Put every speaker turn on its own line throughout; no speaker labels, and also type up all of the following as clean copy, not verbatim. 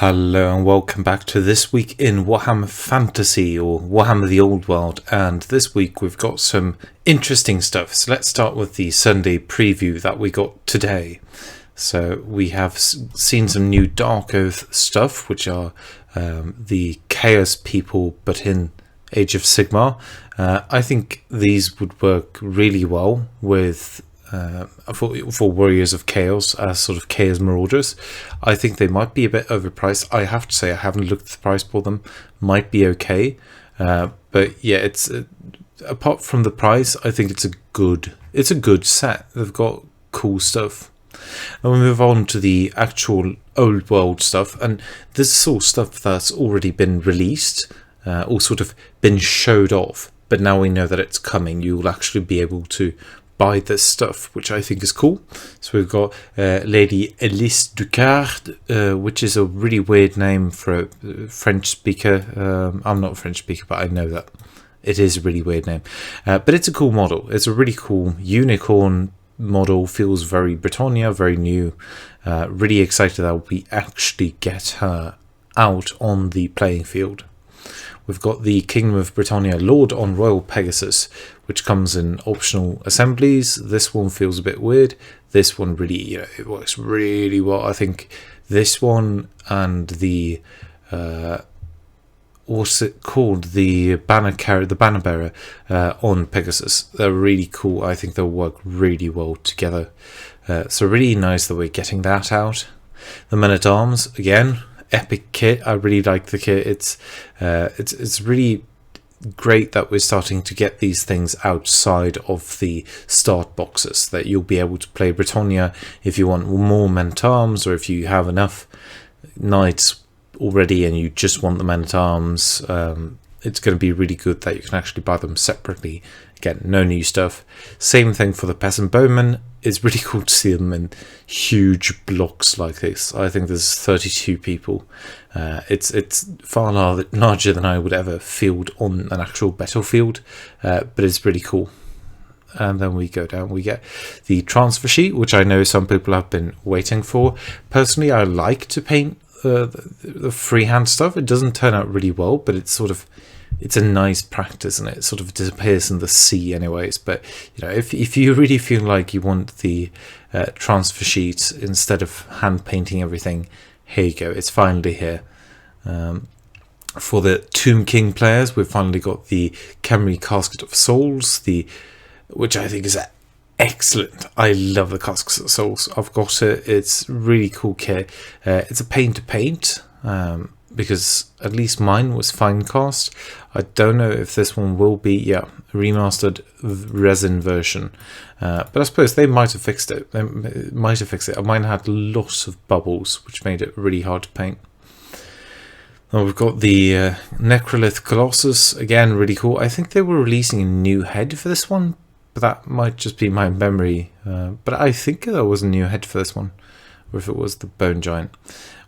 Hello and welcome back to This Week in Warhammer Fantasy, or Warhammer the Old World, and this week we've got some interesting stuff. So let's start with the Sunday preview that we got today. So we have seen some new Dark Oath stuff, which are the Chaos people but in Age of Sigmar. I think these would work really well with for Warriors of Chaos as sort of Chaos Marauders. I think they might be a bit overpriced. I have to say I haven't looked at the price for them. Might be okay, but yeah, it's apart from the price, I think it's a good set. They've got cool stuff. And we move on to the actual Old World stuff, and this is all stuff that's already been released, or sort of been showed off. But now we know that it's coming. You'll actually be able to buy this stuff, which I think is cool. So we've got Lady Elise Ducard, which is a really weird name for a French speaker. I'm not a French speaker, but I know that it is a really weird name. But it's a cool model. It's a really cool unicorn model. Feels very Bretonnia, very new. Really excited that we actually get her out on the playing field. We've got the Kingdom of Bretonnia Lord on Royal Pegasus, which comes in optional assemblies. This one feels a bit weird. This one really, it works really well. I think this one and the what's it called, the banner bearer on Pegasus, they're really cool. I think they'll work really well together. So really nice that we're getting that out. The Men at Arms again. Epic kit. I really like the kit. It's really great that we're starting to get these things outside of the start boxes, that you'll be able to play Bretonnia if you want more men at arms, or if you have enough knights already and you just want the men at arms. It's going to be really good that you can actually buy them separately. Again, no new stuff. Same thing for the peasant bowmen. It's really cool to see them in huge blocks like this. I think there's 32 people. It's far larger than I would ever field on an actual battlefield, but it's really cool. And then we go down, we get the transfer sheet, which I know some people have been waiting for. Personally, I like to paint the freehand stuff. It doesn't turn out really well, but it's a nice practice, and it sort of disappears in the sea anyways. But if you really feel like you want the transfer sheet instead of hand painting everything, here you go, it's finally here. For the Tomb King players, we've finally got the Khemri Casket of Souls, which I think is excellent. I love the Casket of Souls. I've got it. It's really cool kit. It's a paint to paint, because at least mine was fine cast. I don't know if this one will be, remastered resin version. But I suppose they might have fixed it. Mine had lots of bubbles, which made it really hard to paint. Now we've got the Necrolith Colossus. Again, really cool. I think they were releasing a new head for this one, but that might just be my memory. But I think there was a new head for this one, or if it was the Bone Giant.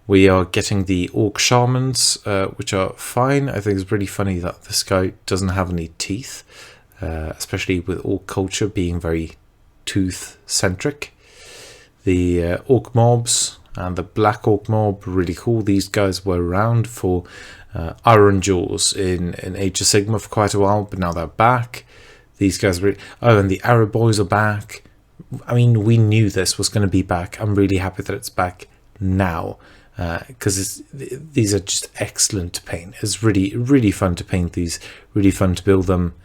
We are getting the Orc Shamans, which are fine. I think it's really funny that this guy doesn't have any teeth, especially with Orc culture being very tooth-centric. The Orc Mobs and the Black Orc Mob, really cool. These guys were around for Iron Jaws in Age of Sigmar for quite a while, but now they're back. These guys really... Oh, and the Arab Boys are back. I mean, we knew this was going to be back. I'm really happy that it's back now. Because these are just excellent to paint. It's really fun to paint these, really fun to build them.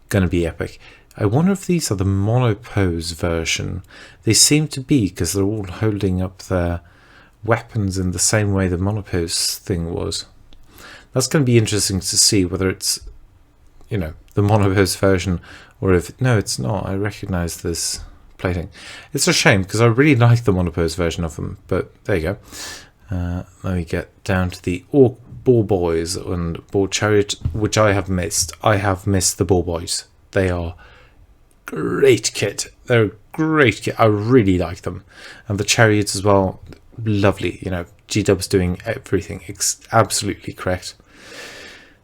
Gonna be epic. I wonder if these are the monopose version. They seem to be, because they're all holding up their weapons in the same way the monopose thing was. That's going to be interesting to see whether it's the monopose version, or if no, it's not. I recognize this plating. It's a shame, because I really like the monopose version of them, but there you go. Let me get down to the Orc Boar Boys and Boar Chariot, which I have missed. I have missed the Boar Boys. They are great kit. They're a great kit. I really like them. And the Chariots as well, lovely. G-Dub's doing everything. It's absolutely correct.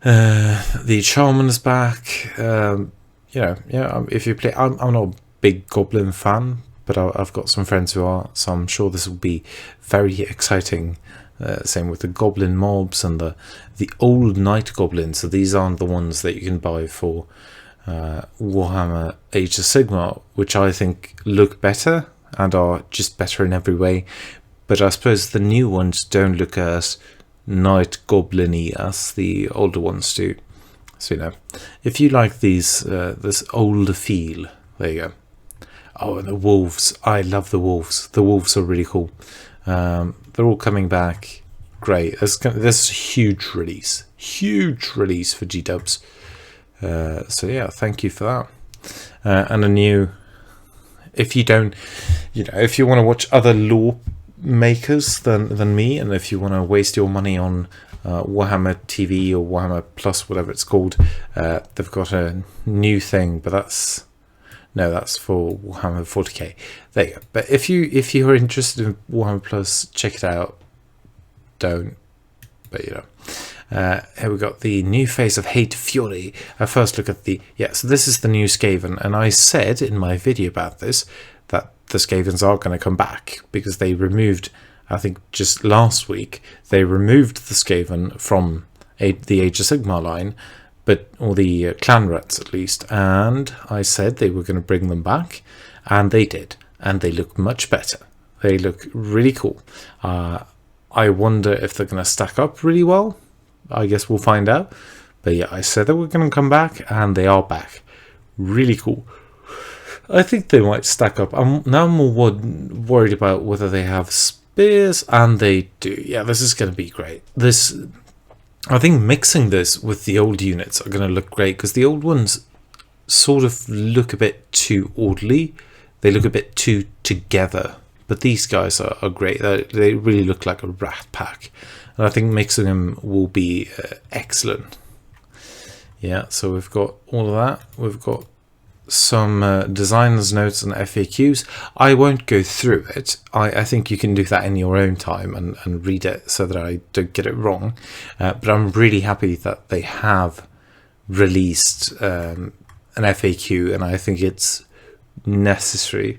The Shaman's back. If you play... I'm not a big Goblin fan, but I've got some friends who are, so I'm sure this will be very exciting Same with the goblin mobs and the old night goblins. So these aren't the ones that you can buy for Warhammer Age of Sigmar, which I think look better and are just better in every way. But I suppose the new ones don't look as night goblin-y as the older ones do. So, if you like these, this older feel, there you go. Oh, and the wolves. I love the wolves. The wolves are really cool. They're all coming back. Great. This is a huge release. Huge release for G-Dubs. So yeah, thank you for that. And a new... If you don't... if you want to watch other lore makers than me, and if you want to waste your money on Warhammer TV or Warhammer Plus, whatever it's called, they've got a new thing, but that's for Warhammer 40k. There you go. But if you're interested in Warhammer Plus, check it out. Don't, but here we got the new face of Hate Fury. A first look at so this is the new Skaven, and I said in my video about this that the Skavens are going to come back, because they removed, I think just last week, they removed the Skaven from the Age of Sigmar line, or the clan rats at least, and I said they were going to bring them back, and they did, and they look much better. They look really cool. I wonder if they're going to stack up really well. I guess we'll find out. But yeah, I said they were going to come back, and they are back. Really cool. I think they might stack up. I'm more worried about whether they have spears, and they do. Yeah, this is going to be great. I think mixing this with the old units are going to look great, because the old ones sort of look a bit too orderly. They look a bit too together. But these guys are great. They really look like a rat pack. And I think mixing them will be excellent. Yeah, so we've got all of that. We've got some designer's notes and FAQs. I won't go through it. I think you can do that in your own time and read it so that I don't get it wrong. But I'm really happy that they have released an FAQ, and I think it's necessary.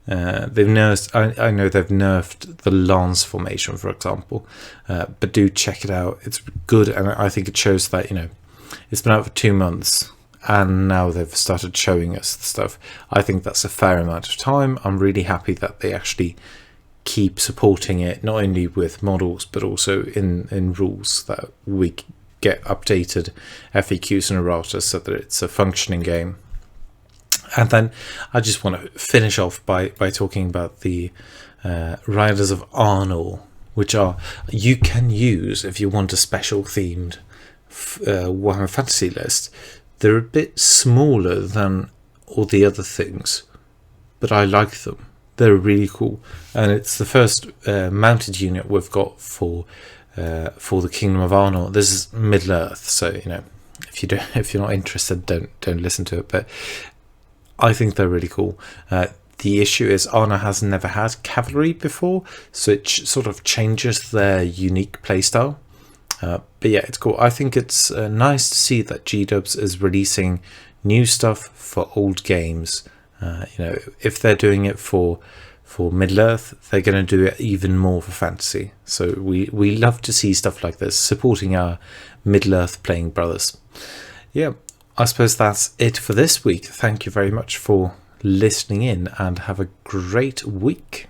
They've nerfed. I know they've nerfed the lance formation, for example, but do check it out. It's good, and I think it shows that it's been out for 2 months, and now they've started showing us the stuff. I think that's a fair amount of time. I'm really happy that they actually keep supporting it, not only with models but also in rules, that we get updated FAQs and errata so that it's a functioning game. And then I just want to finish off by talking about the Riders of Arnor, which you can use if you want a special themed Warhammer Fantasy list. They're a bit smaller than all the other things, but I like them. They're really cool, and it's the first mounted unit we've got for the Kingdom of Arnor. This is Middle Earth, so if you're not interested, don't listen to it. But I think they're really cool. The issue is Arnor has never had cavalry before, so it sort of changes their unique playstyle. But yeah, it's cool. I think it's nice to see that G-Dubs is releasing new stuff for old games. If they're doing it for Middle Earth, they're going to do it even more for fantasy. So we love to see stuff like this, supporting our Middle Earth playing brothers. Yeah, I suppose that's it for this week. Thank you very much for listening in, and have a great week.